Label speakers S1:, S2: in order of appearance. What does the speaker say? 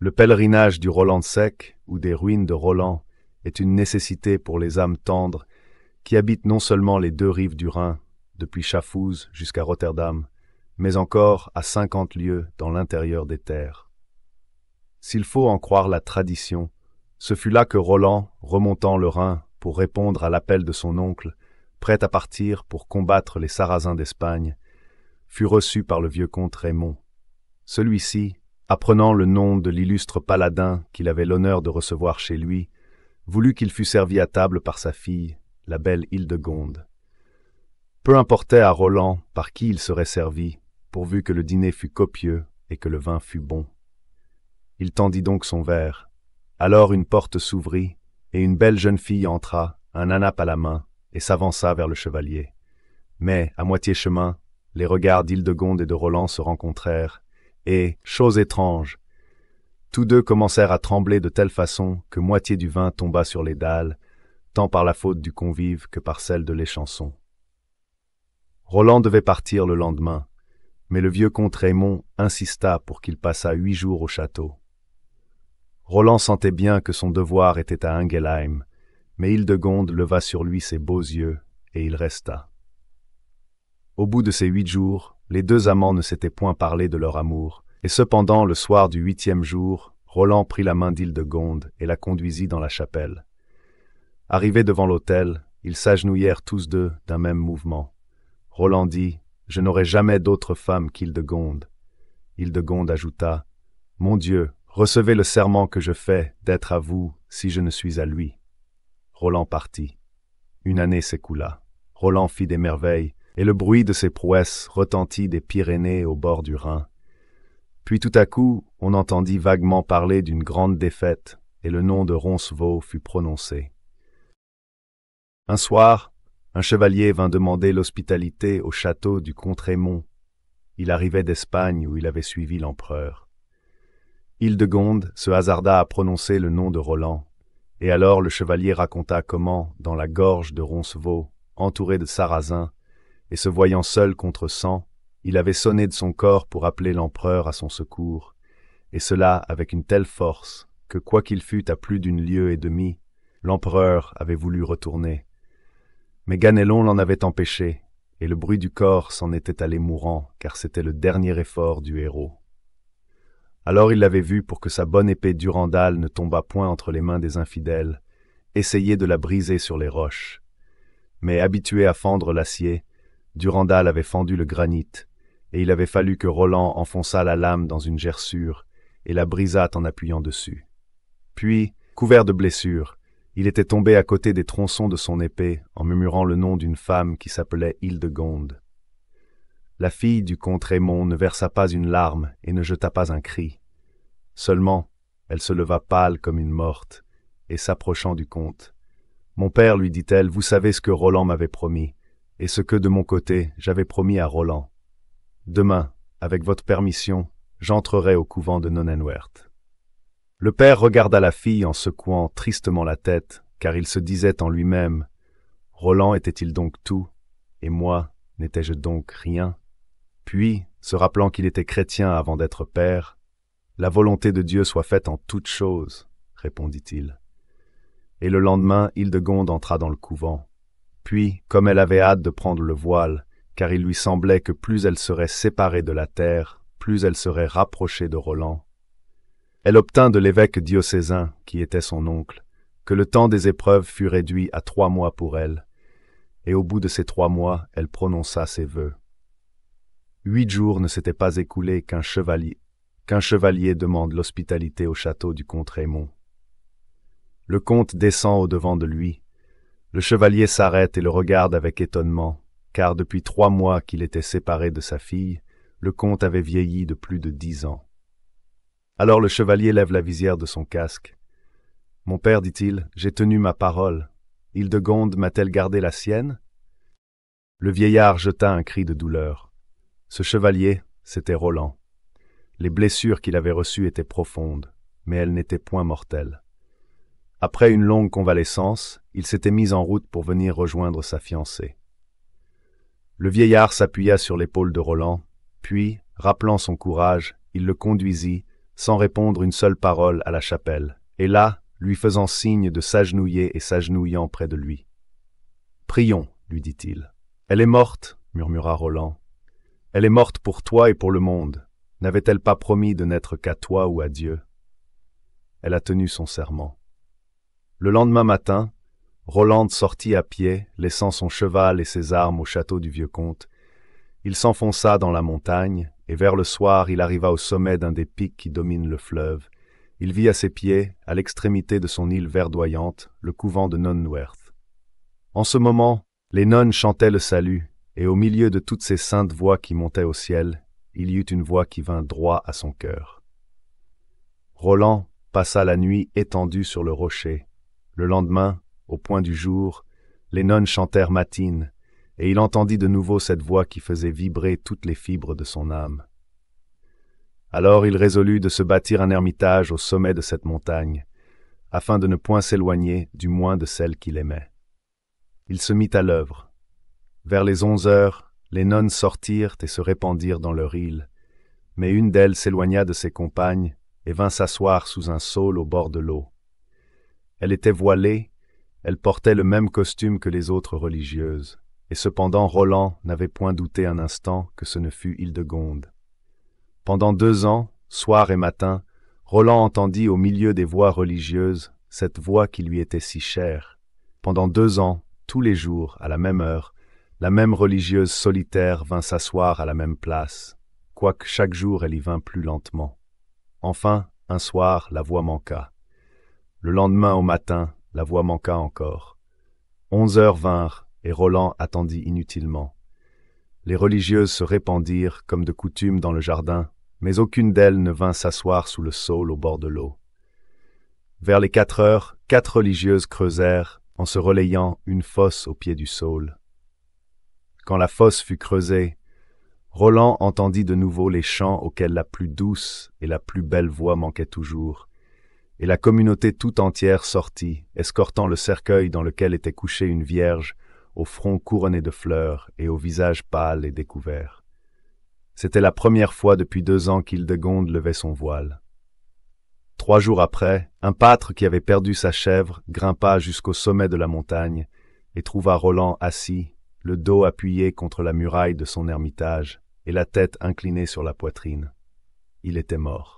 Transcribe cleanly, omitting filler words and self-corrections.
S1: Le pèlerinage du Roland sec ou des ruines de Roland est une nécessité pour les âmes tendres qui habitent non seulement les deux rives du Rhin, depuis Schaffhouse jusqu'à Rotterdam, mais encore à 50 lieues dans l'intérieur des terres. S'il faut en croire la tradition, ce fut là que Roland, remontant le Rhin pour répondre à l'appel de son oncle, prêt à partir pour combattre les Sarrasins d'Espagne, fut reçu par le vieux comte Raymond. Celui-ci, apprenant le nom de l'illustre paladin qu'il avait l'honneur de recevoir chez lui, voulut qu'il fût servi à table par sa fille, la belle Hildegonde. Peu importait à Roland par qui il serait servi, pourvu que le dîner fût copieux et que le vin fût bon. Il tendit donc son verre. Alors une porte s'ouvrit, et une belle jeune fille entra, un anape à la main, et s'avança vers le chevalier. Mais, à moitié chemin, les regards d'Hildegonde et de Roland se rencontrèrent, et, chose étrange, tous deux commencèrent à trembler de telle façon que moitié du vin tomba sur les dalles, tant par la faute du convive que par celle de l'échanson. Roland devait partir le lendemain, mais le vieux comte Raymond insista pour qu'il passât 8 jours au château. Roland sentait bien que son devoir était à Ingelheim, mais Hildegonde leva sur lui ses beaux yeux, et il resta. Au bout de ces 8 jours, les deux amants ne s'étaient point parlé de leur amour, et cependant, le soir du 8e jour, Roland prit la main d'Hildegonde et la conduisit dans la chapelle. Arrivés devant l'autel, ils s'agenouillèrent tous deux d'un même mouvement. Roland dit « Je n'aurai jamais d'autre femme qu'Hildegonde ». Hildegonde ajouta « Mon Dieu, recevez le serment que je fais d'être à vous si je ne suis à lui. » Roland partit. Une année s'écoula. Roland fit des merveilles, et le bruit de ses prouesses retentit des Pyrénées au bord du Rhin. Puis tout à coup, on entendit vaguement parler d'une grande défaite, et le nom de Roncevaux fut prononcé. Un soir, un chevalier vint demander l'hospitalité au château du comte Raymond. Il arrivait d'Espagne où il avait suivi l'empereur. Hildegonde se hasarda à prononcer le nom de Roland, et alors le chevalier raconta comment, dans la gorge de Roncevaux, entouré de Sarrasins, et se voyant seul contre 100, il avait sonné de son corps pour appeler l'empereur à son secours, et cela avec une telle force que, quoiqu'il fût à plus d'une lieue et demie, l'empereur avait voulu retourner. Mais Ganelon l'en avait empêché, et le bruit du corps s'en était allé mourant, car c'était le dernier effort du héros. Alors il l'avait vu pour que sa bonne épée Durandal ne tombât point entre les mains des infidèles, essayer de la briser sur les roches. Mais habitué à fendre l'acier, Durandal avait fendu le granit, et il avait fallu que Roland enfonçât la lame dans une gerçure et la brisât en appuyant dessus. Puis, couvert de blessures, il était tombé à côté des tronçons de son épée en murmurant le nom d'une femme qui s'appelait Hildegonde. La fille du comte Raymond ne versa pas une larme et ne jeta pas un cri. Seulement, elle se leva pâle comme une morte, et s'approchant du comte. « Mon père, lui dit-elle, vous savez ce que Roland m'avait promis, et ce que, de mon côté, j'avais promis à Roland. Demain, avec votre permission, j'entrerai au couvent de Nonnenwerth. » Le père regarda la fille en secouant tristement la tête, car il se disait en lui-même « Roland était-il donc tout, et moi, n'étais-je donc rien ?» Puis, se rappelant qu'il était chrétien avant d'être père, « La volonté de Dieu soit faite en toutes choses, » répondit-il. Et le lendemain, Hildegonde entra dans le couvent. Puis, comme elle avait hâte de prendre le voile, car il lui semblait que plus elle serait séparée de la terre, plus elle serait rapprochée de Roland, elle obtint de l'évêque diocésain, qui était son oncle, que le temps des épreuves fût réduit à 3 mois pour elle, et au bout de ces 3 mois, elle prononça ses vœux. 8 jours ne s'étaient pas écoulés qu'un chevalier demande l'hospitalité au château du comte Raymond. Le comte descend au-devant de lui. Le chevalier s'arrête et le regarde avec étonnement, car depuis 3 mois qu'il était séparé de sa fille, le comte avait vieilli de plus de 10 ans. Alors le chevalier lève la visière de son casque. « Mon père, dit-il, j'ai tenu ma parole. Hildegonde m'a-t-elle gardé la sienne ?» Le vieillard jeta un cri de douleur. Ce chevalier, c'était Roland. Les blessures qu'il avait reçues étaient profondes, mais elles n'étaient point mortelles. Après une longue convalescence, il s'était mis en route pour venir rejoindre sa fiancée. Le vieillard s'appuya sur l'épaule de Roland, puis, rappelant son courage, il le conduisit, sans répondre une seule parole à la chapelle, et là, lui faisant signe de s'agenouiller et s'agenouillant près de lui. « Prions, lui dit-il. « Elle est morte, murmura Roland. « Elle est morte pour toi et pour le monde. N'avait-elle pas promis de n'être qu'à toi ou à Dieu? » Elle a tenu son serment. Le lendemain matin, Roland sortit à pied, laissant son cheval et ses armes au château du vieux comte. Il s'enfonça dans la montagne, et vers le soir il arriva au sommet d'un des pics qui dominent le fleuve. Il vit à ses pieds, à l'extrémité de son île verdoyante, le couvent de Nonnewerth. En ce moment, les nonnes chantaient le salut, et au milieu de toutes ces saintes voix qui montaient au ciel, il y eut une voix qui vint droit à son cœur. Roland passa la nuit étendu sur le rocher. Le lendemain, au point du jour, les nonnes chantèrent matines, et il entendit de nouveau cette voix qui faisait vibrer toutes les fibres de son âme. Alors il résolut de se bâtir un ermitage au sommet de cette montagne, afin de ne point s'éloigner du moins de celle qu'il aimait. Il se mit à l'œuvre. Vers les 11 heures, les nonnes sortirent et se répandirent dans leur île, mais une d'elles s'éloigna de ses compagnes et vint s'asseoir sous un saule au bord de l'eau. Elle était voilée, elle portait le même costume que les autres religieuses, et cependant Roland n'avait point douté un instant que ce ne fût Hildegonde. Pendant 2 ans, soir et matin, Roland entendit au milieu des voix religieuses cette voix qui lui était si chère. Pendant 2 ans, tous les jours, à la même heure, la même religieuse solitaire vint s'asseoir à la même place, quoique chaque jour elle y vint plus lentement. Enfin, un soir, la voix manqua. Le lendemain au matin, la voix manqua encore. 11 heures vinrent, et Roland attendit inutilement. Les religieuses se répandirent, comme de coutume, dans le jardin, mais aucune d'elles ne vint s'asseoir sous le saule au bord de l'eau. Vers les 4 heures, 4 religieuses creusèrent, en se relayant, une fosse au pied du saule. Quand la fosse fut creusée, Roland entendit de nouveau les chants auxquels la plus douce et la plus belle voix manquaient toujours, et la communauté tout entière sortit, escortant le cercueil dans lequel était couchée une vierge, au front couronné de fleurs et au visage pâle et découvert. C'était la première fois depuis 2 ans qu'Hildegonde levait son voile. 3 jours après, un pâtre qui avait perdu sa chèvre grimpa jusqu'au sommet de la montagne et trouva Roland assis, le dos appuyé contre la muraille de son ermitage et la tête inclinée sur la poitrine. Il était mort.